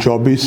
24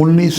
19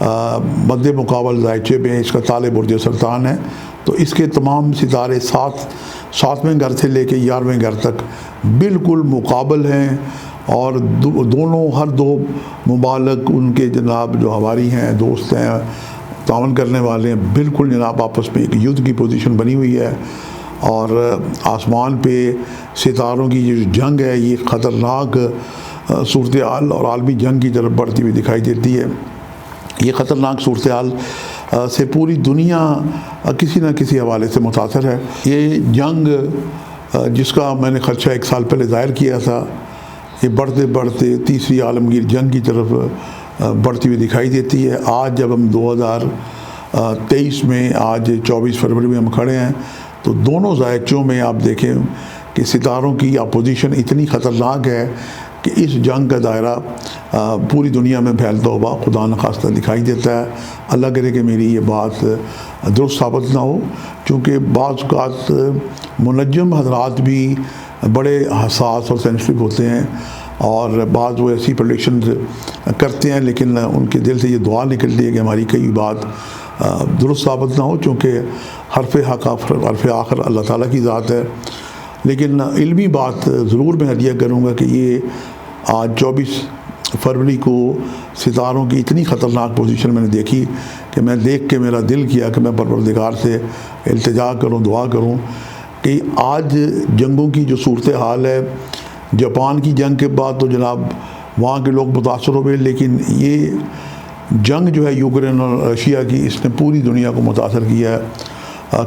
مد مقابل ذائچے میں اس کا تالِ برج سرطان ہے، تو اس کے تمام ستارے 7ویں گھر سے لے کے 11ویں گھر تک بالکل مقابل ہیں، اور دونوں ہر دو ممالک ان کے جناب جو ہماری ہیں، دوست ہیں، تعاون کرنے والے ہیں، بالکل جناب آپس میں ایک یدھ کی پوزیشن بنی ہوئی ہے، اور آسمان پہ ستاروں کی جو جنگ ہے یہ خطرناک صورتحال اور عالمی جنگ کی طرف بڑھتی ہوئی دکھائی دیتی ہے۔ یہ خطرناک صورتحال سے پوری دنیا کسی نہ کسی حوالے سے متاثر ہے۔ یہ جنگ جس کا میں نے خدشہ 1 سال پہلے ظاہر کیا تھا، یہ بڑھتے بڑھتے تیسری عالمگیر جنگ کی طرف بڑھتی ہوئی دکھائی دیتی ہے۔ آج جب ہم 2023 میں آج 24 فروری میں ہم کھڑے ہیں، تو دونوں ذائچوں میں آپ دیکھیں کہ ستاروں کی اپوزیشن اتنی خطرناک ہے کہ اس جنگ کا دائرہ پوری دنیا میں پھیلتا ہوا خدا نخواستہ دکھائی دیتا ہے۔ اللہ کرے کہ میری یہ بات درست ثابت نہ ہو، چونکہ بعض اوقات منجم حضرات بھی بڑے حساس اور سینسٹیو ہوتے ہیں، اور بعض وہ ایسی پریڈکشنز کرتے ہیں، لیکن ان کے دل سے یہ دعا نکلتی ہے کہ ہماری کئی بات درست ثابت نہ ہو، چونکہ حرف حق حرف آخر اللہ تعالیٰ کی ذات ہے۔ لیکن علمی بات ضرور میں عطیہ کروں گا کہ یہ آج 24 فروری کو ستاروں کی اتنی خطرناک پوزیشن میں نے دیکھی کہ میں دیکھ کے میرا دل کیا کہ میں پروردگار سے التجا کروں، دعا کروں کہ آج جنگوں کی جو صورتحال ہے، جاپان کی جنگ کے بعد تو جناب وہاں کے لوگ متاثر ہوئے، لیکن یہ جنگ جو ہے یوکرین اور رشیا کی، اس نے پوری دنیا کو متاثر کیا ہے۔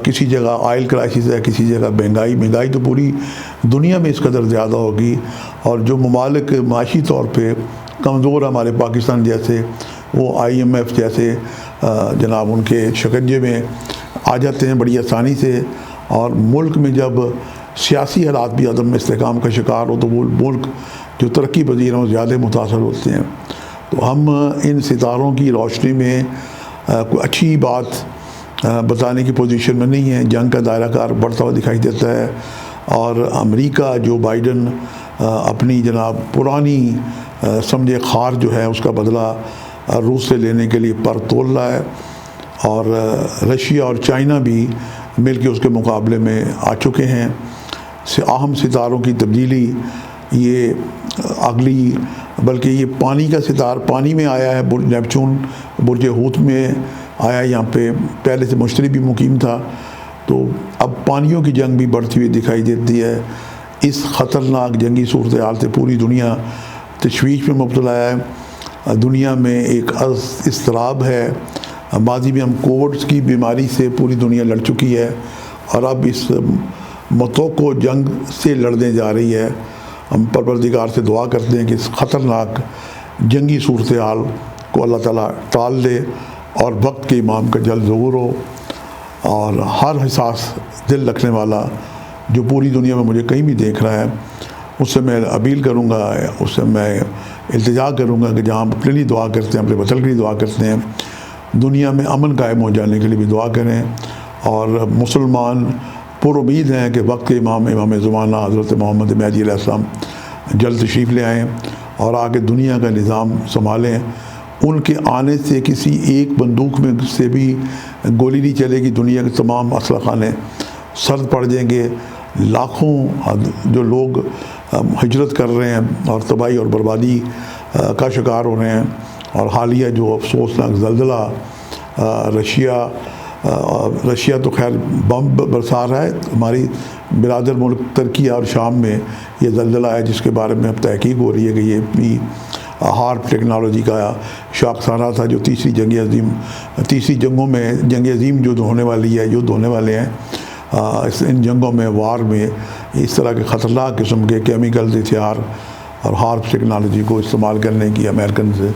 کسی جگہ آئل کرائسس ہے، کسی جگہ مہنگائی تو پوری دنیا میں اس قدر زیادہ ہوگی، اور جو ممالک معاشی طور پہ کمزور ہمارے پاکستان جیسے، وہ IMF جیسے جناب ان کے شکنجے میں آ جاتے ہیں بڑی آسانی سے، اور ملک میں جب سیاسی حالات بھی عدم استحکام کا شکار ہو تو وہ ملک جو ترقی پذیر ہیں زیادہ متاثر ہوتے ہیں۔ تو ہم ان ستاروں کی روشنی میں کوئی اچھی بات بتانے کی پوزیشن میں نہیں ہے۔ جنگ کا دائرہ کار بڑھتا ہوا دکھائی دیتا ہے، اور امریکہ جو بائیڈن اپنی جناب پرانی سمجھے خار جو ہے اس کا بدلہ روس سے لینے کے لیے پر تول رہا ہے، اور رشیا اور چائنا بھی مل کے اس کے مقابلے میں آ چکے ہیں۔ اہم ستاروں کی تبدیلی یہ اگلی، بلکہ یہ پانی کا ستارہ پانی میں آیا ہے، نیپچون برج ہوت میں آیا، یہاں پہ پہلے سے مشتری بھی مقیم تھا، تو اب پانیوں کی جنگ بھی بڑھتی ہوئی دکھائی دیتی ہے۔ اس خطرناک جنگی صورتحال سے پوری دنیا تشویش میں مبتلا ہے۔ دنیا میں ایک اضطراب ہے۔ ماضی میں ہم کووڈ کی بیماری سے پوری دنیا لڑ چکی ہے، اور اب اس متوقع جنگ سے لڑنے جا رہی ہے۔ ہم پروردگار سے دعا کرتے ہیں کہ اس خطرناک جنگی صورتحال کو اللہ تعالیٰ ٹال دے، اور وقت کے امام کا جلد ظہور ہو، اور ہر حساس دل رکھنے والا جو پوری دنیا میں مجھے کہیں بھی دیکھ رہا ہے، اس سے میں اپیل کروں گا، اس سے میں التجا کروں گا کہ جہاں ہم اپنے لیے دعا کرتے ہیں، اپنے وطن کے لیے دعا کرتے ہیں، دنیا میں امن قائم ہو جانے کے لیے بھی دعا کریں، اور مسلمان پر امید ہیں کہ وقت کے امام زمانہ حضرت محمد مہدی علیہ السلام جلد تشریف لے آئیں اور آگے دنیا کا نظام سنبھالیں۔ ان کے آنے سے کسی ایک بندوق میں سے بھی گولی نہیں چلے گی، دنیا کے تمام اسلحہ خانے سرد پڑ جائیں گے، لاکھوں جو لوگ ہجرت کر رہے ہیں اور تباہی اور بربادی کا شکار ہو رہے ہیں، اور حالیہ جو افسوسناک زلزلہ رشیا تو خیر بم برسا رہا ہے، ہماری برادر ملک ترکی اور شام میں یہ زلزلہ ہے جس کے بارے میں اب تحقیق ہو رہی ہے کہ یہ اپنی ہارپ ٹیکنالوجی کا شاخسانہ تھا، جو تیسری جنگوں میں جنگ عظیم جو ہونے والی ہے، یدھ ہونے والے ہیں، ان جنگوں میں وار میں اس طرح کے خطرناک قسم کے کیمیکل ہتھیار اور ہارپ ٹیکنالوجی کو استعمال کرنے کی امریکن سے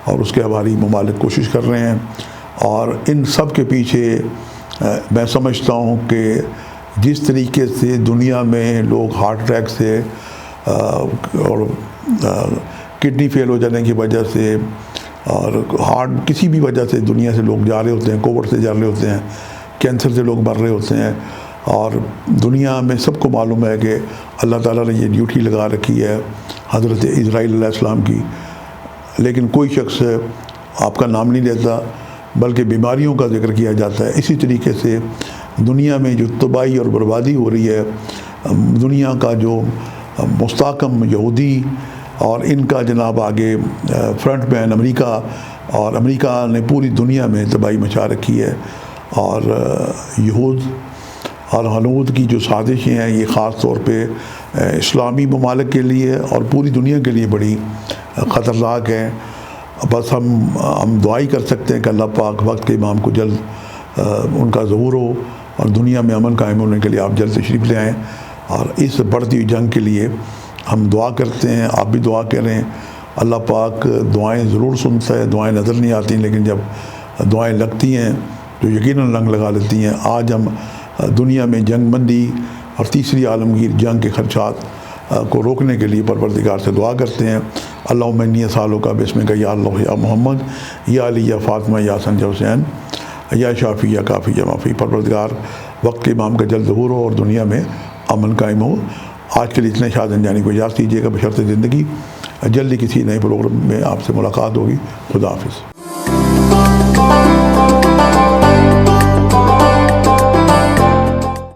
اور اس کے ہماری ممالک کوشش کر رہے ہیں۔ اور ان سب کے پیچھے میں سمجھتا ہوں کہ جس طریقے سے دنیا میں لوگ ہارٹ اٹیک سے اور کڈنی فیل ہو جانے کی وجہ سے اور ہارٹ کسی بھی وجہ سے دنیا سے لوگ جا رہے ہوتے ہیں، کووڈ سے جا رہے ہوتے ہیں، کینسر سے لوگ مر رہے ہوتے ہیں، اور دنیا میں سب کو معلوم ہے کہ اللہ تعالیٰ نے یہ ڈیوٹی لگا رکھی ہے حضرت اسرائیل علیہ السلام کی، لیکن کوئی شخص آپ کا نام نہیں لیتا بلکہ بیماریوں کا ذکر کیا جاتا ہے۔ اسی طریقے سے دنیا میں جو تباہی اور بربادی ہو رہی ہے، دنیا کا جو مستحکم یہودی اور ان کا جناب آگے فرنٹ مین امریکہ، اور امریکہ نے پوری دنیا میں تباہی مچا رکھی ہے، اور یہود اور ہنود کی جو سازشیں ہیں یہ خاص طور پہ اسلامی ممالک کے لیے اور پوری دنیا کے لیے بڑی خطرناک ہیں۔ بس ہم دعائی کر سکتے ہیں کہ اللہ پاک وقت کے امام کو جلد ان کا ظہور ہو اور دنیا میں امن قائم ہونے کے لیے آپ جلد تشریف لے آئیں، اور اس بڑھتی ہوئی جنگ کے لیے ہم دعا کرتے ہیں، آپ بھی دعا کریں۔ اللہ پاک دعائیں ضرور سنتا ہے، دعائیں نظر نہیں آتی لیکن جب دعائیں لگتی ہیں تو یقیناً رنگ لگا لیتی ہیں۔ آج ہم دنیا میں جنگ بندی اور تیسری عالمگیر جنگ کے خدشات کو روکنے کے لیے پروردگار سے دعا کرتے ہیں۔ اللہم انی اسألک بسمک یا اللہ یا محمد یا علی یا فاطمہ یا حسن یا حسین یا شافی یا کافی یا معافی۔ پروردگار وقت کے امام کا جلد ظہور ہو اور دنیا میں امن قائم ہو۔ آج کے لیے اتنے شادن جانی کو اجازت دیجیے گا بشرط زندگی۔ جلدی کسی نئے پروگرام میں آپ سے ملاقات ہوگی۔ خدا حافظ۔